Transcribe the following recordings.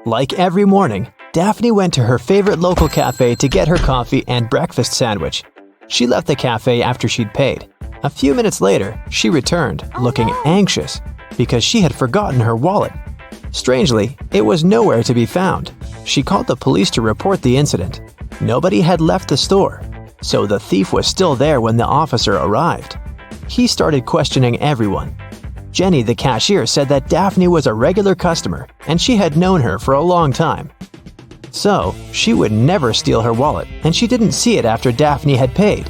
Like every morning, Daphne went to her favorite local cafe to get her coffee and breakfast sandwich. She left the cafe after she'd paid. A few minutes later, she returned, looking anxious, because she had forgotten her wallet. Strangely, it was nowhere to be found. She called the police to report the incident. Nobody had left the store, so the thief was still there when the officer arrived. He started questioning everyone. Jenny, the cashier, said that Daphne was a regular customer and she had known her for a long time. So, she would never steal her wallet, and she didn't see it after Daphne had paid.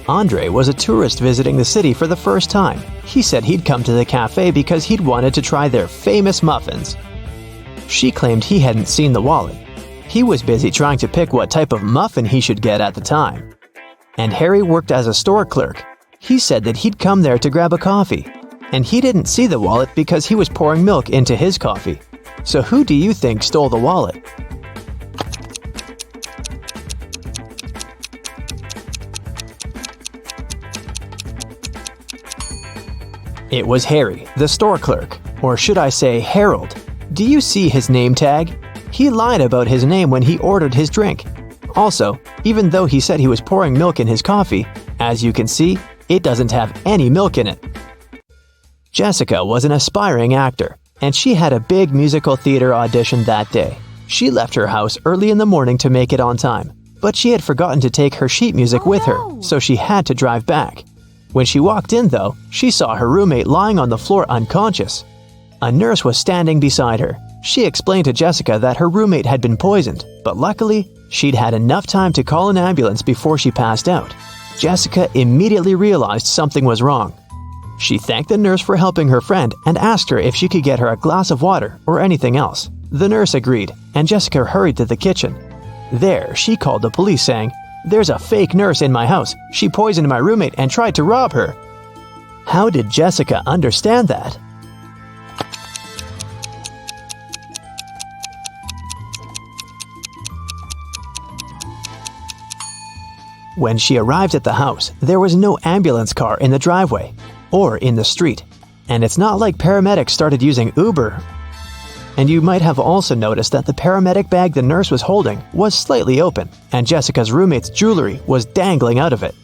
Andre was a tourist visiting the city for the first time. He said he'd come to the cafe because he'd wanted to try their famous muffins. She claimed he hadn't seen the wallet. He was busy trying to pick what type of muffin he should get at the time. And Harry worked as a store clerk. He said that he'd come there to grab a coffee, and he didn't see the wallet because he was pouring milk into his coffee. So who do you think stole the wallet? It was Harry, the store clerk, or should I say Harold. Do you see his name tag? He lied about his name when he ordered his drink. Also, even though he said he was pouring milk in his coffee, as you can see, it doesn't have any milk in it. Jessica was an aspiring actor, and she had a big musical theater audition that day. She left her house early in the morning to make it on time, but she had forgotten to take her sheet music with her, so she had to drive back. When she walked in, though, she saw her roommate lying on the floor unconscious. A nurse was standing beside her. She explained to Jessica that her roommate had been poisoned, but luckily, she'd had enough time to call an ambulance before she passed out. Jessica immediately realized something was wrong. She thanked the nurse for helping her friend and asked her if she could get her a glass of water or anything else. The nurse agreed, and Jessica hurried to the kitchen. There, she called the police saying, "There's a fake nurse in my house. She poisoned my roommate and tried to rob her." How did Jessica understand that? When she arrived at the house, there was no ambulance car in the driveway or in the street. And it's not like paramedics started using Uber. And you might have also noticed that the paramedic bag the nurse was holding was slightly open, and Jessica's roommate's jewelry was dangling out of it.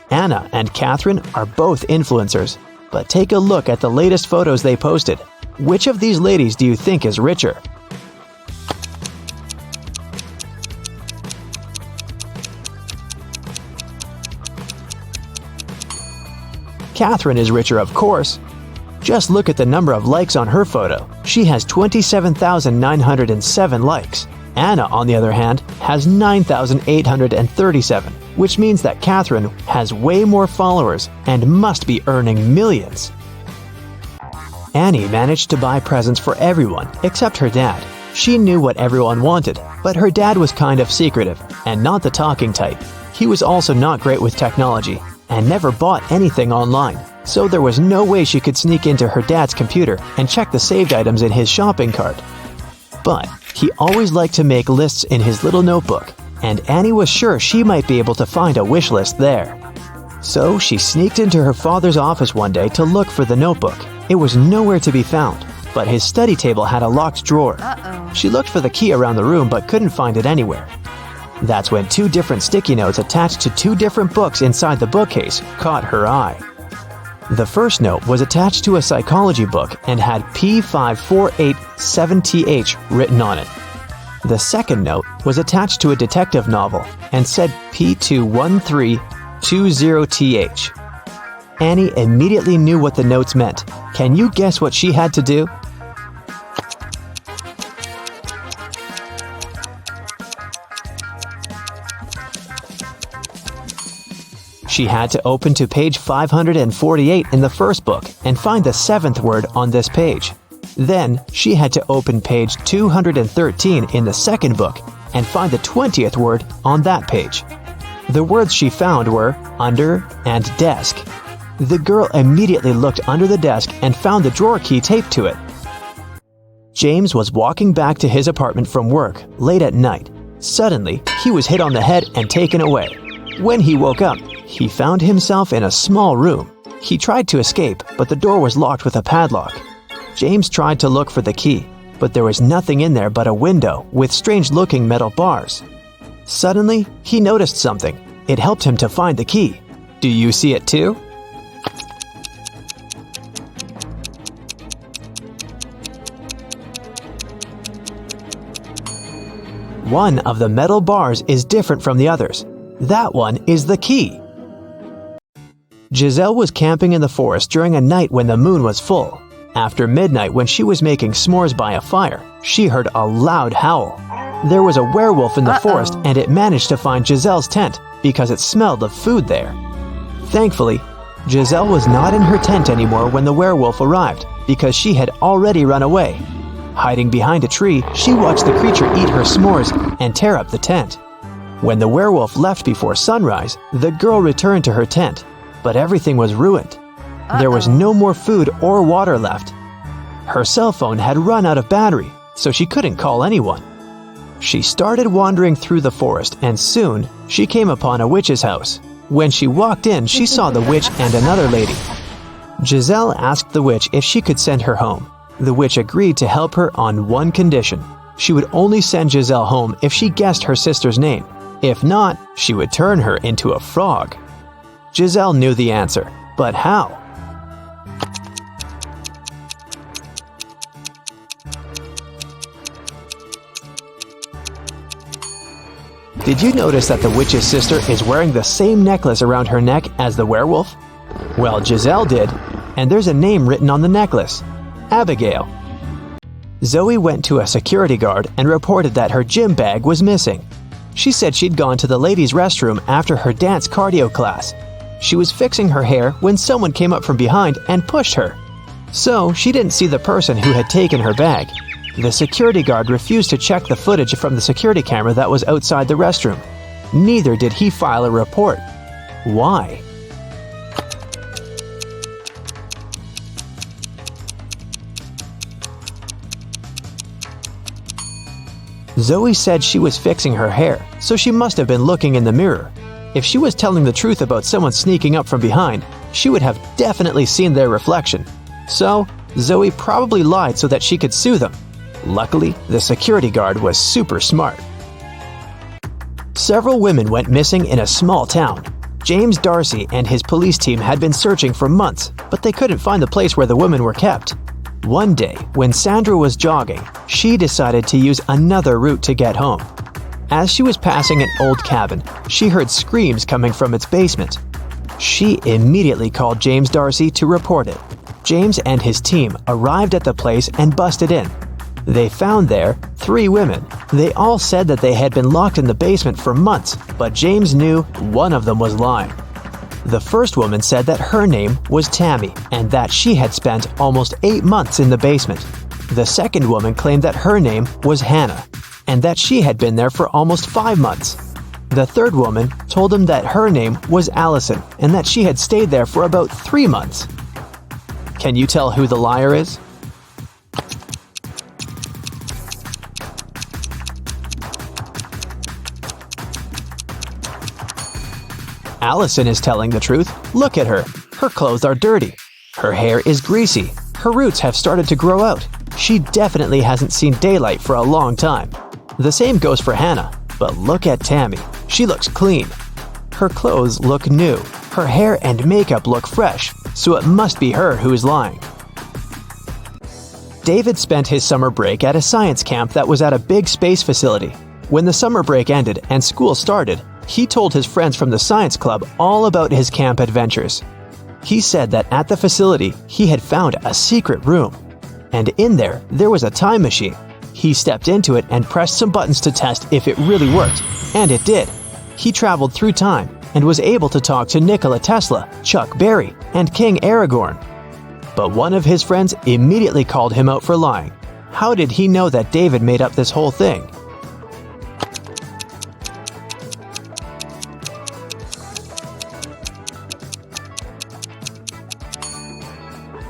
Anna and Catherine are both influencers, but take a look at the latest photos they posted. Which of these ladies do you think is richer? Catherine is richer, of course. Just look at the number of likes on her photo. She has 27,907 likes. Anna, on the other hand, has 9,837, which means that Catherine has way more followers and must be earning millions. Annie managed to buy presents for everyone except her dad. She knew what everyone wanted, but her dad was kind of secretive and not the talking type. He was also not great with technology and never bought anything online. So there was no way she could sneak into her dad's computer and check the saved items in his shopping cart. But he always liked to make lists in his little notebook, and Annie was sure she might be able to find a wish list there. So she sneaked into her father's office one day to look for the notebook. It was nowhere to be found, but his study table had a locked drawer. She looked for the key around the room but couldn't find it anywhere. That's when 2 different sticky notes attached to 2 different books inside the bookcase caught her eye. The first note was attached to a psychology book and had P5487TH written on it. The second note was attached to a detective novel and said P21320TH. Annie immediately knew what the notes meant. Can you guess what she had to do? She had to open to page 548 in the first book and find the 7th word on this page. Then, she had to open page 213 in the second book and find the 20th word on that page. The words she found were under and desk. The girl immediately looked under the desk and found the drawer key taped to it. James was walking back to his apartment from work late at night. Suddenly, he was hit on the head and taken away. When he woke up, he found himself in a small room. He tried to escape, but the door was locked with a padlock. James tried to look for the key, but there was nothing in there but a window with strange-looking metal bars. Suddenly, he noticed something. It helped him to find the key. Do you see it too? One of the metal bars is different from the others. That one is the key. Giselle was camping in the forest during a night when the moon was full. After midnight, when she was making s'mores by a fire, she heard a loud howl. There was a werewolf in the forest, and it managed to find Giselle's tent because it smelled of food there. Thankfully, Giselle was not in her tent anymore when the werewolf arrived because she had already run away. Hiding behind a tree, she watched the creature eat her s'mores and tear up the tent. When the werewolf left before sunrise, the girl returned to her tent, but everything was ruined. There was no more food or water left. Her cell phone had run out of battery, so she couldn't call anyone. She started wandering through the forest, and soon she came upon a witch's house. When she walked in, she saw the witch and another lady. Giselle asked the witch if she could send her home. The witch agreed to help her on one condition. She would only send Giselle home if she guessed her sister's name. If not, she would turn her into a frog. Giselle knew the answer, but how? Did you notice that the witch's sister is wearing the same necklace around her neck as the werewolf? Well, Giselle did, and there's a name written on the necklace: Abigail. Zoe went to a security guard and reported that her gym bag was missing. She said she'd gone to the ladies' restroom after her dance cardio class. She was fixing her hair when someone came up from behind and pushed her. So she didn't see the person who had taken her bag. The security guard refused to check the footage from the security camera that was outside the restroom. Neither did he file a report. Why? Zoe said she was fixing her hair, so she must have been looking in the mirror. If she was telling the truth about someone sneaking up from behind, she would have definitely seen their reflection. So, Zoe probably lied so that she could sue them. Luckily, the security guard was super smart. Several women went missing in a small town. James Darcy and his police team had been searching for months, but they couldn't find the place where the women were kept. One day, when Sandra was jogging, she decided to use another route to get home. As she was passing an old cabin, she heard screams coming from its basement. She immediately called James Darcy to report it. James and his team arrived at the place and busted in. They found there 3 women. They all said that they had been locked in the basement for months, but James knew one of them was lying. The first woman said that her name was Tammy and that she had spent almost 8 months in the basement. The second woman claimed that her name was Hannah and that she had been there for almost 5 months. The third woman told him that her name was Allison and that she had stayed there for about 3 months. Can you tell who the liar is? Allison is telling the truth. Look at her. Her clothes are dirty. Her hair is greasy. Her roots have started to grow out. She definitely hasn't seen daylight for a long time. The same goes for Hannah. But look at Tammy. She looks clean. Her clothes look new. Her hair and makeup look fresh, so it must be her who is lying. David spent his summer break at a science camp that was at a big space facility. When the summer break ended and school started, he told his friends from the science club all about his camp adventures. He said that at the facility, he had found a secret room. And in there was a time machine. He stepped into it and pressed some buttons to test if it really worked, and it did. He traveled through time and was able to talk to Nikola Tesla, Chuck Berry, and King Aragorn. But one of his friends immediately called him out for lying. How did he know that David made up this whole thing?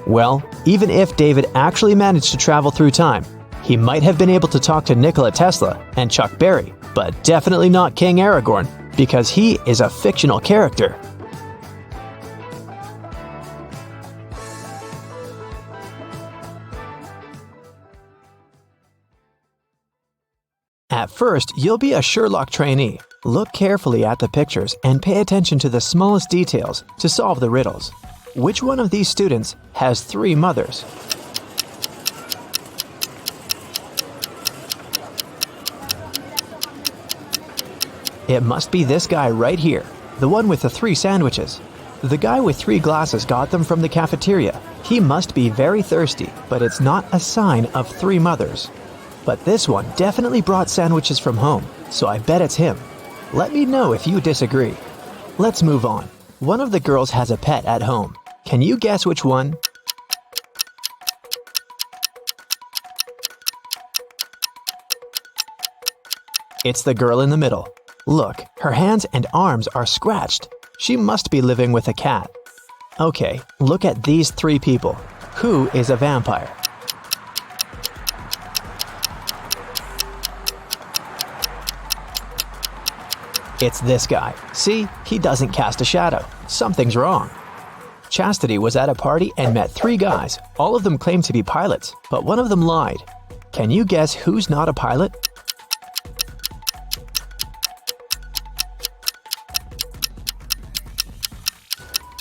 Well, even if David actually managed to travel through time, he might have been able to talk to Nikola Tesla and Chuck Berry, but definitely not King Aragorn, because he is a fictional character. At first, you'll be a Sherlock trainee. Look carefully at the pictures and pay attention to the smallest details to solve the riddles. Which one of these students has 3 mothers? It must be this guy right here, the one with the 3 sandwiches. The guy with 3 glasses got them from the cafeteria. He must be very thirsty, but it's not a sign of 3 mothers. But this one definitely brought sandwiches from home, so I bet it's him. Let me know if you disagree. Let's move on. One of the girls has a pet at home. Can you guess which one? It's the girl in the middle. Look, her hands and arms are scratched. She must be living with a cat. Okay, look at these 3 people. Who is a vampire? It's this guy. See, he doesn't cast a shadow. Something's wrong. Chastity was at a party and met 3 guys. All of them claimed to be pilots, but one of them lied. Can you guess who's not a pilot?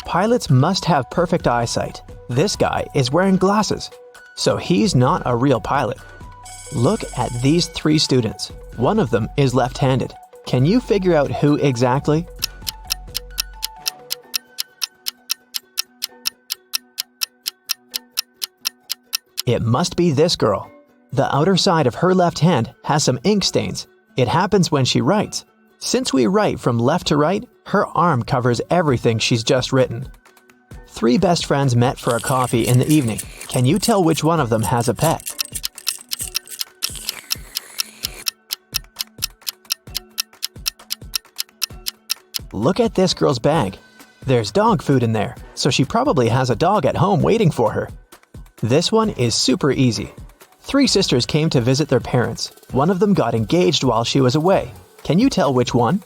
Pilots must have perfect eyesight. This guy is wearing glasses, so he's not a real pilot. Look at these 3 students. One of them is left-handed. Can you figure out who exactly? It must be this girl. The outer side of her left hand has some ink stains. It happens when she writes. Since we write from left to right, her arm covers everything she's just written. 3 best friends met for a coffee in the evening. Can you tell which one of them has a pet? Look at this girl's bag. There's dog food in there, so she probably has a dog at home waiting for her. This one is super easy. 3 sisters came to visit their parents. One of them got engaged while she was away. Can you tell which one?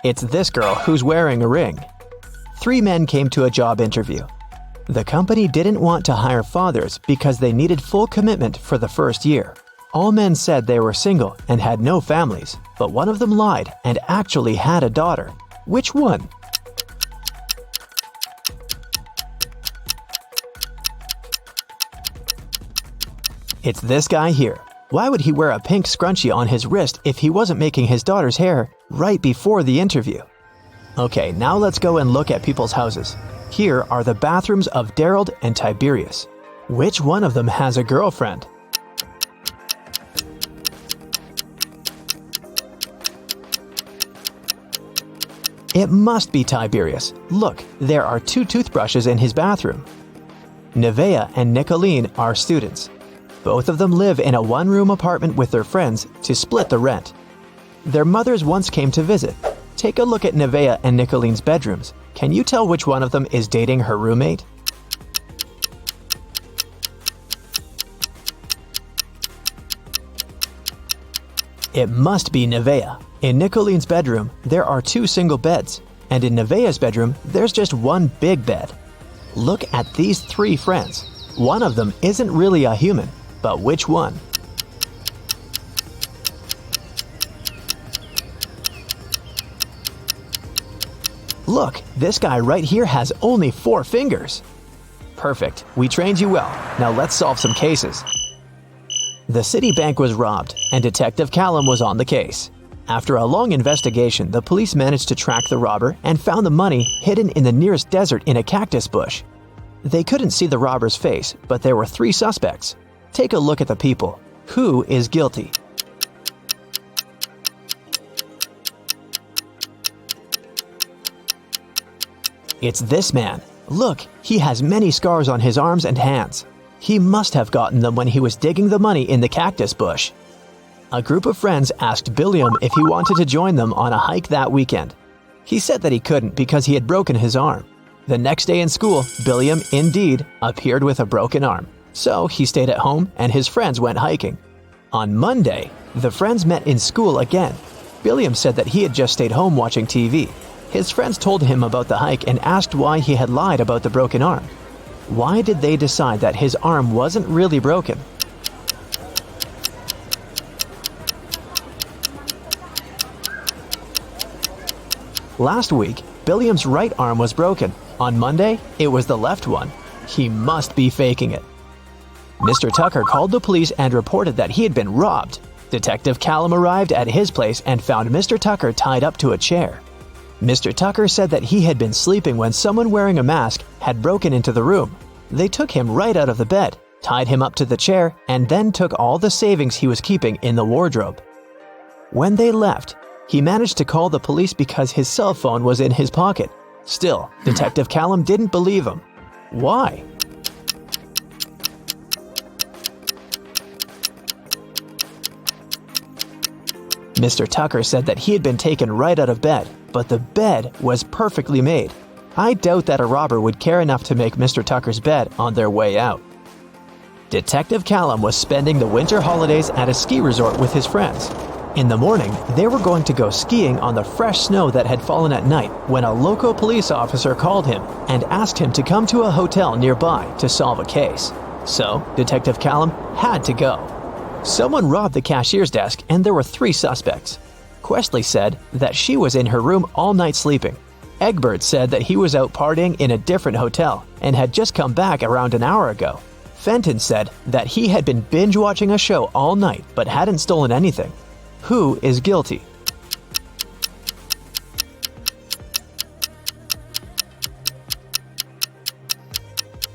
It's this girl who's wearing a ring. 3 men came to a job interview. The company didn't want to hire fathers because they needed full commitment for the first year. All men said they were single and had no families, but one of them lied and actually had a daughter. Which one? It's this guy here. Why would he wear a pink scrunchie on his wrist if he wasn't making his daughter's hair right before the interview? Okay, now let's go and look at people's houses. Here are the bathrooms of Daryl and Tiberius. Which one of them has a girlfriend? It must be Tiberius. Look, there are 2 toothbrushes in his bathroom. Nevaeh and Nicolene are students. Both of them live in a 1-room apartment with their friends to split the rent. Their mothers once came to visit. Take a look at Nevaeh and Nicolene's bedrooms. Can you tell which one of them is dating her roommate? It must be Nevaeh. In Nicolene's bedroom, there are 2 single beds, and in Nevaeh's bedroom, there's just 1 big bed. Look at these 3 friends. One of them isn't really a human, but which one? Look, this guy right here has only 4 fingers. Perfect, we trained you well. Now let's solve some cases. The Citibank was robbed, and Detective Callum was on the case. After a long investigation, the police managed to track the robber and found the money hidden in the nearest desert in a cactus bush. They couldn't see the robber's face, but there were 3 suspects. Take a look at the people. Who is guilty? It's this man. Look, he has many scars on his arms and hands. He must have gotten them when he was digging the money in the cactus bush. A group of friends asked Billiam if he wanted to join them on a hike that weekend. He said that he couldn't because he had broken his arm. The next day in school, Billiam, indeed, appeared with a broken arm. So he stayed at home and his friends went hiking. On Monday, the friends met in school again. Billiam said that he had just stayed home watching TV. His friends told him about the hike and asked why he had lied about the broken arm. Why did they decide that his arm wasn't really broken? Last week, Billiam's right arm was broken. On Monday, it was the left one. He must be faking it. Mr. Tucker called the police and reported that he had been robbed. Detective Callum arrived at his place and found Mr. Tucker tied up to a chair. Mr. Tucker said that he had been sleeping when someone wearing a mask had broken into the room. They took him right out of the bed, tied him up to the chair, and then took all the savings he was keeping in the wardrobe. When they left, he managed to call the police because his cell phone was in his pocket. Still, Detective Callum didn't believe him. Why? Mr. Tucker said that he had been taken right out of bed, but the bed was perfectly made. I doubt that a robber would care enough to make Mr. Tucker's bed on their way out. Detective Callum was spending the winter holidays at a ski resort with his friends. In the morning, they were going to go skiing on the fresh snow that had fallen at night when a local police officer called him and asked him to come to a hotel nearby to solve a case. So, Detective Callum had to go. Someone robbed the cashier's desk and there were 3 suspects. Questley said that she was in her room all night sleeping. Egbert said that he was out partying in a different hotel and had just come back around an hour ago. Fenton said that he had been binge-watching a show all night but hadn't stolen anything. Who is guilty?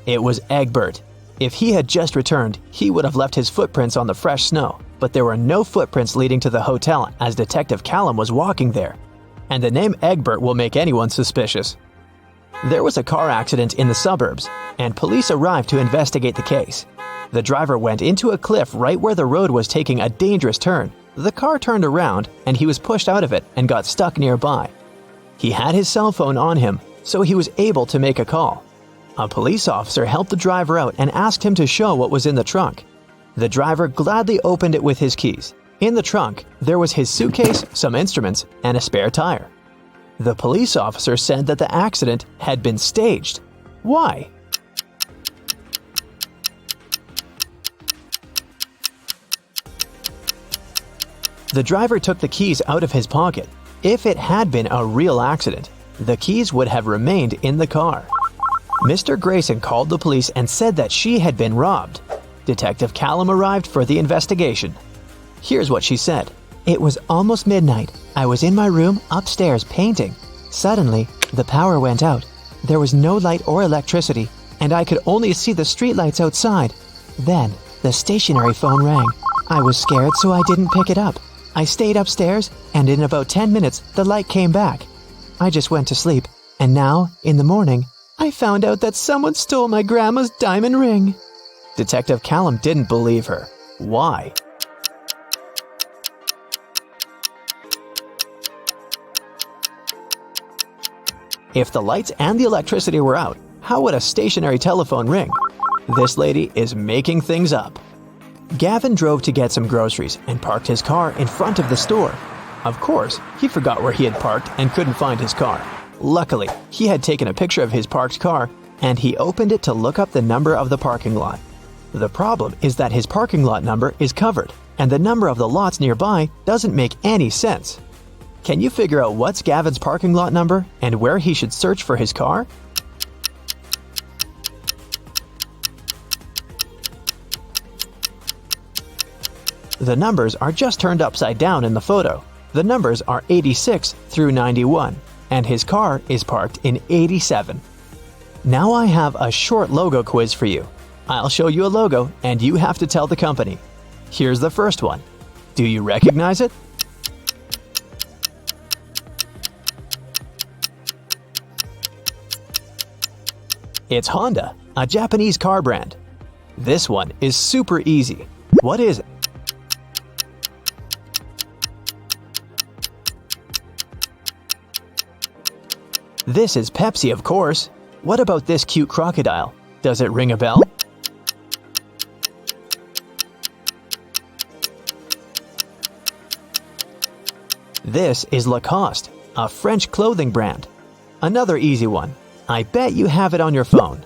It was Egbert. If he had just returned, he would have left his footprints on the fresh snow, but there were no footprints leading to the hotel as Detective Callum was walking there. And the name Egbert will make anyone suspicious. There was a car accident in the suburbs, and police arrived to investigate the case. The driver went into a cliff right where the road was taking a dangerous turn. The car turned around, and he was pushed out of it and got stuck nearby. He had his cell phone on him, so he was able to make a call. A police officer helped the driver out and asked him to show what was in the trunk. The driver gladly opened it with his keys. In the trunk, there was his suitcase, some instruments, and a spare tire. The police officer said that the accident had been staged. Why? The driver took the keys out of his pocket. If it had been a real accident, the keys would have remained in the car. Mr. Grayson called the police and said that she had been robbed. Detective Callum arrived for the investigation. Here's what she said. It was almost midnight. I was in my room upstairs painting. Suddenly, the power went out. There was no light or electricity, and I could only see the streetlights outside. Then, the stationary phone rang. I was scared, so I didn't pick it up. I stayed upstairs, and in about 10 minutes, the light came back. I just went to sleep, and now, in the morning, I found out that someone stole my grandma's diamond ring. Detective Callum didn't believe her. Why? If the lights and the electricity were out, how would a stationary telephone ring? This lady is making things up. Gavin drove to get some groceries and parked his car in front of the store. Of course, he forgot where he had parked and couldn't find his car. Luckily, he had taken a picture of his parked car and he opened it to look up the number of the parking lot. The problem is that his parking lot number is covered and the number of the lots nearby doesn't make any sense. Can you figure out what's Gavin's parking lot number and where he should search for his car? The numbers are just turned upside down in the photo. The numbers are 86 through 91, and his car is parked in 87. Now I have a short logo quiz for you. I'll show you a logo, and you have to tell the company. Here's the first one. Do you recognize it? It's Honda, a Japanese car brand. This one is super easy. What is it? This is Pepsi, of course. What about this cute crocodile? Does it ring a bell? This is Lacoste, a French clothing brand. Another easy one. I bet you have it on your phone.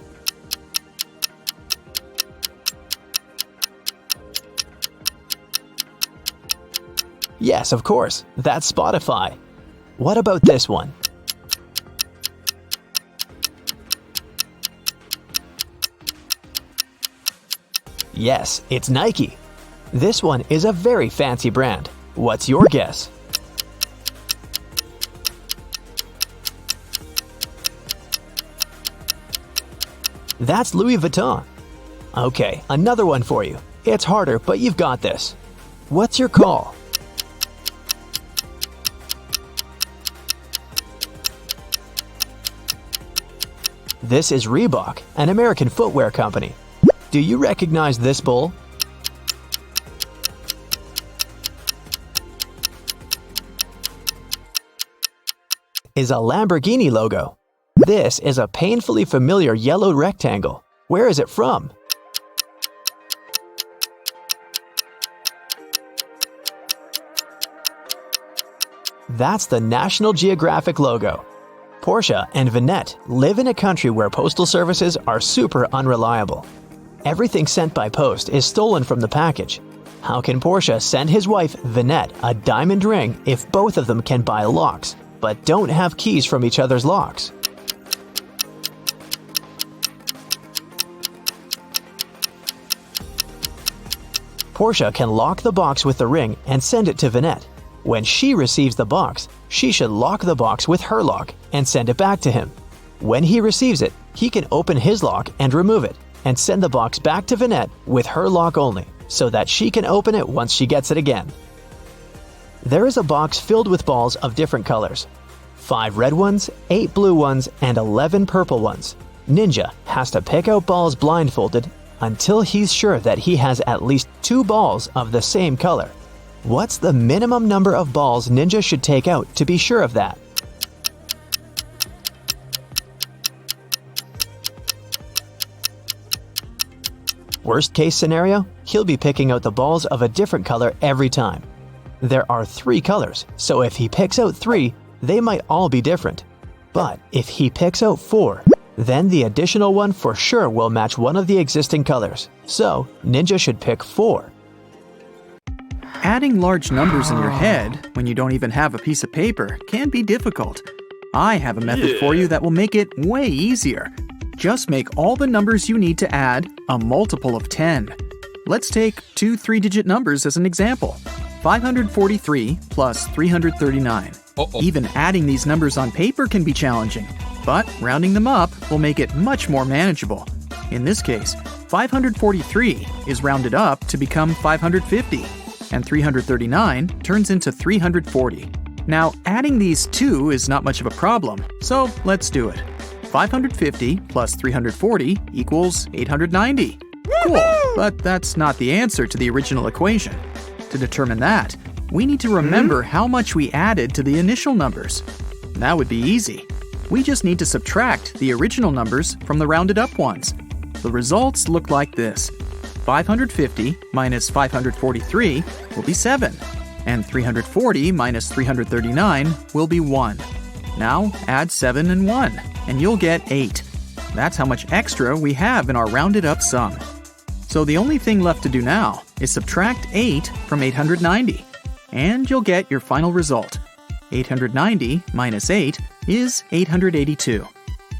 Yes, of course, that's Spotify. What about this one? Yes, it's Nike. This one is a very fancy brand. What's your guess? That's Louis Vuitton. Okay, another one for you. It's harder, but you've got this. What's your call? This is Reebok, an American footwear company. Do you recognize this bull? Is a Lamborghini logo. This is a painfully familiar yellow rectangle. Where is it from? That's the National Geographic logo. Portia and Vinette live in a country where postal services are super unreliable. Everything sent by post is stolen from the package. How can Portia send his wife, Vinette, a diamond ring if both of them can buy locks, but don't have keys from each other's locks? Portia can lock the box with the ring and send it to Vinette. When she receives the box, she should lock the box with her lock and send it back to him. When he receives it, he can open his lock and remove it, and send the box back to Vinette with her lock only, so that she can open it once she gets it again. There is a box filled with balls of different colors. 5 red ones, 8 blue ones, and 11 purple ones. Ninja has to pick out balls blindfolded until he's sure that he has at least 2 balls of the same color. What's the minimum number of balls Ninja should take out to be sure of that? Worst case scenario, he'll be picking out the balls of a different color every time. There are 3 colors, so if he picks out 3, they might all be different. But if he picks out 4, then the additional one for sure will match one of the existing colors. So, Ninja should pick 4. Adding large numbers in your head when you don't even have a piece of paper can be difficult. I have a method for you that will make it way easier. Just make all the numbers you need to add a multiple of 10. Let's take 2 3-digit numbers as an example. 543 plus 339. Even adding these numbers on paper can be challenging, but rounding them up will make it much more manageable. In this case, 543 is rounded up to become 550, and 339 turns into 340. Now, adding these 2 is not much of a problem, so let's do it. 550 plus 340 equals 890. Cool, but that's not the answer to the original equation. To determine that, we need to remember how much we added to the initial numbers. That would be easy. We just need to subtract the original numbers from the rounded up ones. The results look like this. 550 minus 543 will be 7, and 340 minus 339 will be 1. Now add 7 and 1, and you'll get 8. That's how much extra we have in our rounded up sum. So the only thing left to do now is subtract 8 from 890, and you'll get your final result. 890 minus 8 is 882.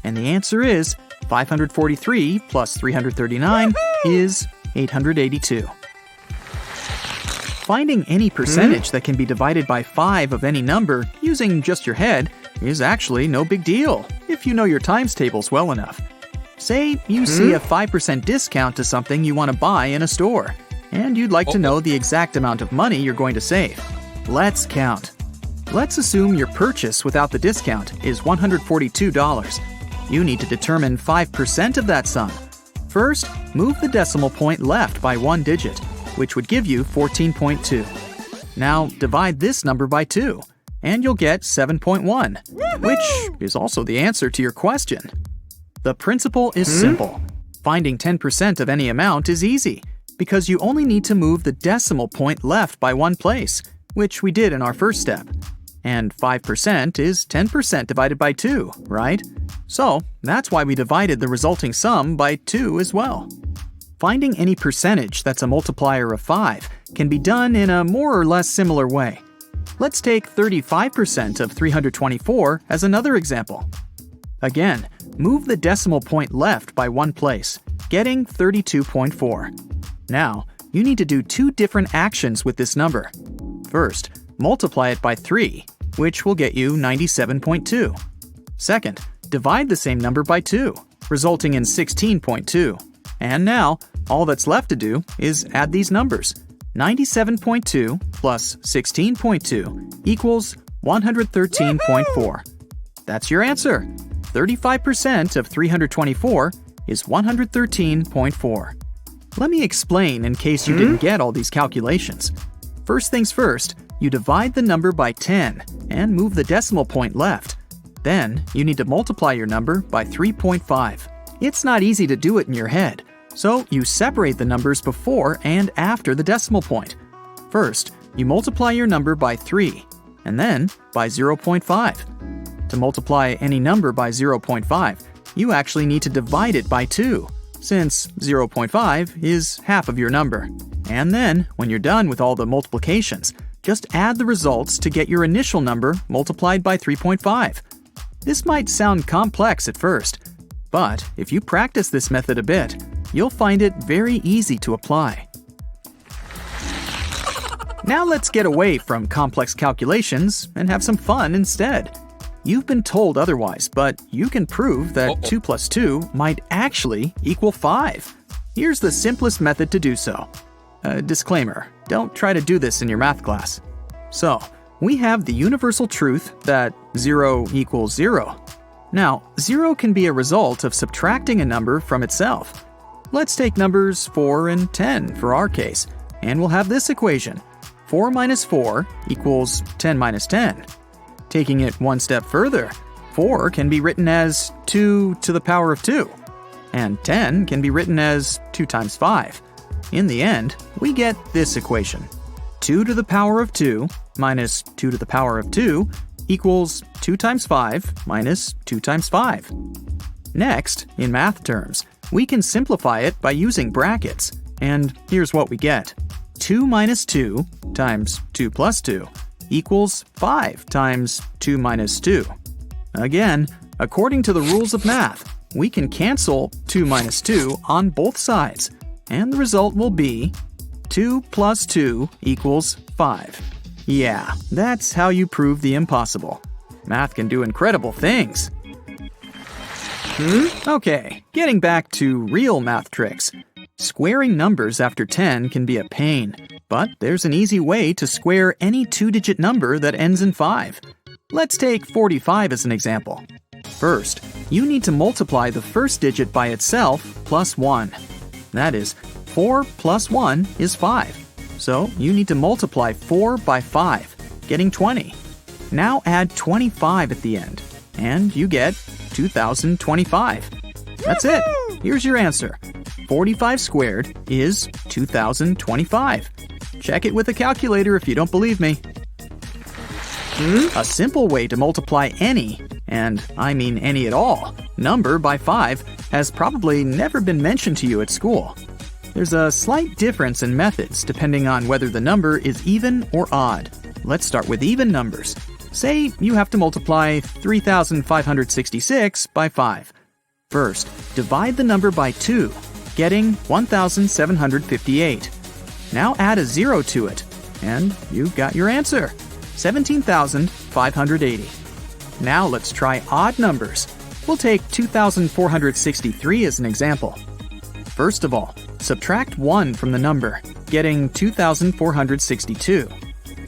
And the answer is 543 plus 339 is 882. Finding any percentage that can be divided by 5 of any number using just your head is actually no big deal if you know your times tables well enough. Say you see a 5% discount to something you want to buy in a store, and you'd like to know the exact amount of money you're going to save. Let's count. Let's assume your purchase without the discount is $142. You need to determine 5% of that sum. First, move the decimal point left by 1 digit, which would give you 14.2. Now divide this number by 2, and you'll get 7.1, which is also the answer to your question. The principle is simple. Finding 10% of any amount is easy, because you only need to move the decimal point left by 1 place, which we did in our first step. And 5% is 10% divided by 2, right? So that's why we divided the resulting sum by 2 as well. Finding any percentage that's a multiplier of 5 can be done in a more or less similar way. Let's take 35% of 324 as another example. Again, move the decimal point left by one place, getting 32.4. Now, you need to do two different actions with this number. First, multiply it by 3, which will get you 97.2. Second, divide the same number by 2, resulting in 16.2. And now, all that's left to do is add these numbers. 97.2 plus 16.2 equals 113.4. That's your answer. 35% of 324 is 113.4. Let me explain in case you didn't get all these calculations. First things first, you divide the number by 10 and move the decimal point left. Then, you need to multiply your number by 3.5. It's not easy to do it in your head, so you separate the numbers before and after the decimal point. First, you multiply your number by 3, and then by 0.5. To multiply any number by 0.5, you actually need to divide it by 2, since 0.5 is half of your number. And then, when you're done with all the multiplications, just add the results to get your initial number multiplied by 3.5. This might sound complex at first, but if you practice this method a bit, you'll find it very easy to apply. Now let's get away from complex calculations and have some fun instead. You've been told otherwise, but you can prove that 2 plus 2 might actually equal 5. Here's the simplest method to do so. Disclaimer, don't try to do this in your math class. So, we have the universal truth that 0 equals 0. Now, 0 can be a result of subtracting a number from itself. Let's take numbers 4 and 10 for our case, and we'll have this equation. 4 minus 4 equals 10 minus 10. Taking it one step further, 4 can be written as 2 to the power of 2, and 10 can be written as 2 times 5. In the end, we get this equation. 2 to the power of 2 minus 2 to the power of 2 equals 2 times 5 minus 2 times 5. Next, in math terms, we can simplify it by using brackets, and here's what we get. 2 minus 2 times 2 plus 2 equals 5 times 2 minus 2. Again, according to the rules of math, we can cancel 2 minus 2 on both sides, and the result will be 2 plus 2 equals 5. Yeah, that's how you prove the impossible. Math can do incredible things. Okay, getting back to real math tricks. Squaring numbers after 10 can be a pain, but there's an easy way to square any two-digit number that ends in 5. Let's take 45 as an example. First, you need to multiply the first digit by itself plus 1. That is, 4 plus 1 is 5. So you need to multiply 4 by 5, getting 20. Now add 25 at the end, and you get 2025. That's it. Here's your answer. 45 squared is 2025. Check it with a calculator if you don't believe me. A simple way to multiply any, and I mean any at all, number by 5 has probably never been mentioned to you at school. There's a slight difference in methods depending on whether the number is even or odd. Let's start with even numbers. Say you have to multiply 3,566 by 5. First, divide the number by 2, getting 1,758. Now add a 0 to it, and you've got your answer, 17,580. Now let's try odd numbers. We'll take 2,463 as an example. First of all, subtract 1 from the number, getting 2,462.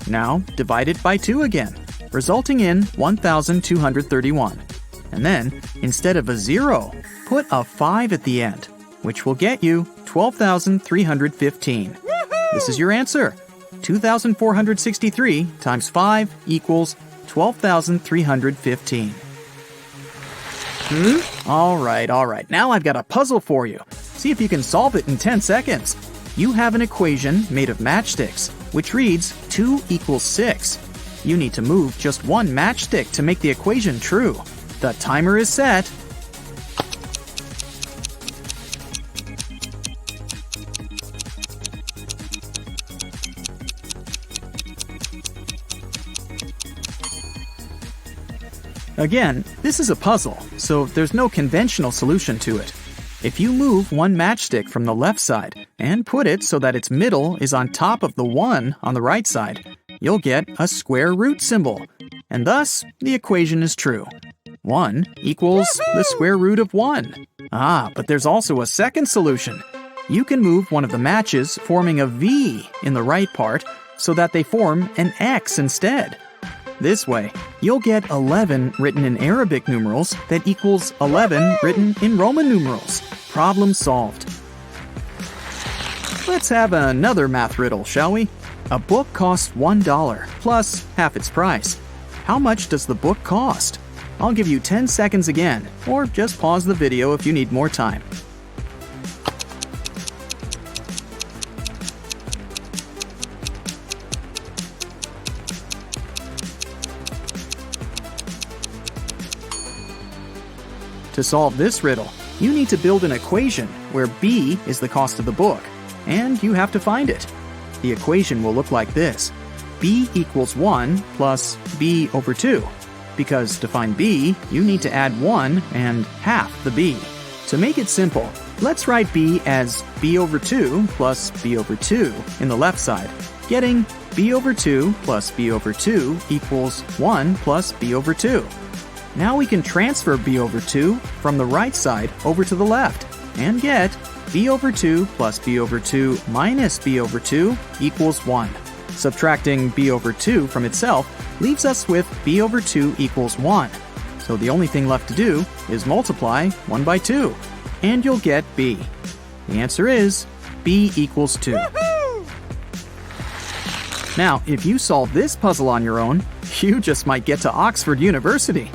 Now divide it by 2 again, resulting in 1,231. And then, instead of a 0, put a 5 at the end, which will get you 12,315. This is your answer. 2,463 times 5 equals 12,315. All right. Now I've got a puzzle for you. See if you can solve it in 10 seconds. You have an equation made of matchsticks, which reads 2 equals 6. You need to move just one matchstick to make the equation true. The timer is set. Again, this is a puzzle, so there's no conventional solution to it. If you move one matchstick from the left side and put it so that its middle is on top of the 1 on the right side, you'll get a square root symbol, and thus the equation is true. 1 equals the square root of 1. But there's also a second solution. You can move one of the matches forming a V in the right part so that they form an X instead. This way, you'll get 11 written in Arabic numerals that equals 11 written in Roman numerals. Problem solved. Let's have another math riddle, shall we? A book costs $1 plus half its price. How much does the book cost? I'll give you 10 seconds again, or just pause the video if you need more time. To solve this riddle, you need to build an equation where B is the cost of the book, and you have to find it. The equation will look like this. B equals 1 plus B over 2. Because to find B, you need to add 1 and half the B. To make it simple, let's write B as B over 2 plus B over 2 in the left side, getting B over 2 plus B over 2 equals 1 plus B over 2. Now we can transfer B over 2 from the right side over to the left and get B over 2 plus B over 2 minus B over 2 equals 1. Subtracting B over 2 from itself leaves us with B over 2 equals 1. So the only thing left to do is multiply 1 by 2, and you'll get B. The answer is B equals 2. Now, if you solve this puzzle on your own, you just might get to Oxford University.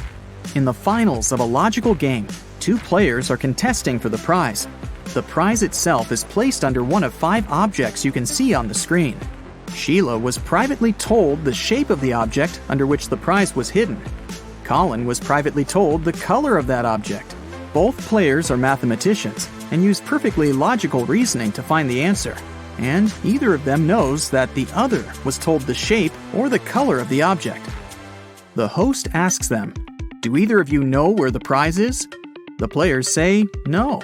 In the finals of a logical game, 2 players are contesting for the prize. The prize itself is placed under one of 5 objects you can see on the screen. Sheila was privately told the shape of the object under which the prize was hidden. Colin was privately told the color of that object. Both players are mathematicians and use perfectly logical reasoning to find the answer. And either of them knows that the other was told the shape or the color of the object. The host asks them, "Do either of you know where the prize is?" The players say no.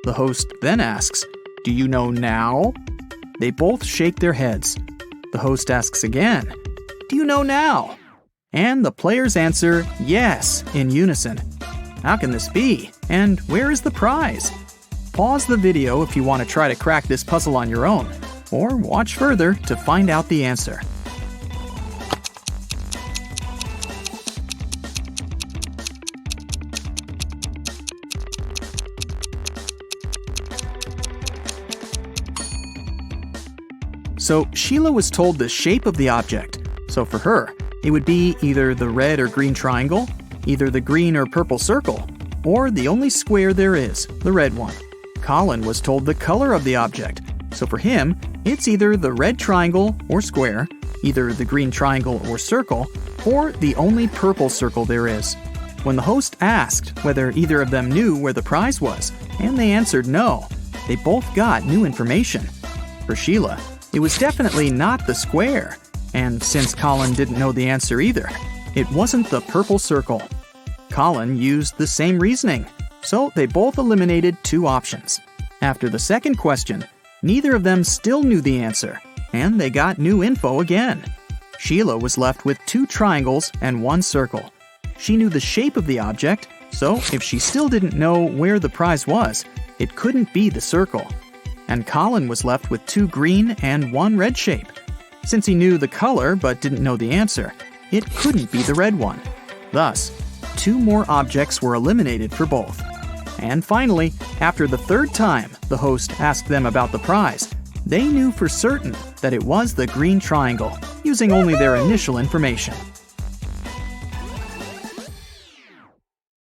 The host then asks, "Do you know now?" They both shake their heads. The host asks again, "Do you know now?" And the players answer yes in unison. How can this be? And where is the prize? Pause the video if you want to try to crack this puzzle on your own, or watch further to find out the answer. So Sheila was told the shape of the object. So for her, it would be either the red or green triangle, either the green or purple circle, or the only square there is, the red one. Colin was told the color of the object. So for him, it's either the red triangle or square, either the green triangle or circle, or the only purple circle there is. When the host asked whether either of them knew where the prize was, and they answered no, they both got new information. For Sheila, it was definitely not the square, and since Colin didn't know the answer either, it wasn't the purple circle. Colin used the same reasoning, so they both eliminated 2 options. After the second question, neither of them still knew the answer, and they got new info again. Sheila was left with 2 triangles and 1 circle. She knew the shape of the object, so if she still didn't know where the prize was, it couldn't be the circle. And Colin was left with 2 green and 1 red shape. Since he knew the color but didn't know the answer, it couldn't be the red one. Thus, 2 more objects were eliminated for both. And finally, after the 3rd time the host asked them about the prize, they knew for certain that it was the green triangle, using only their initial information.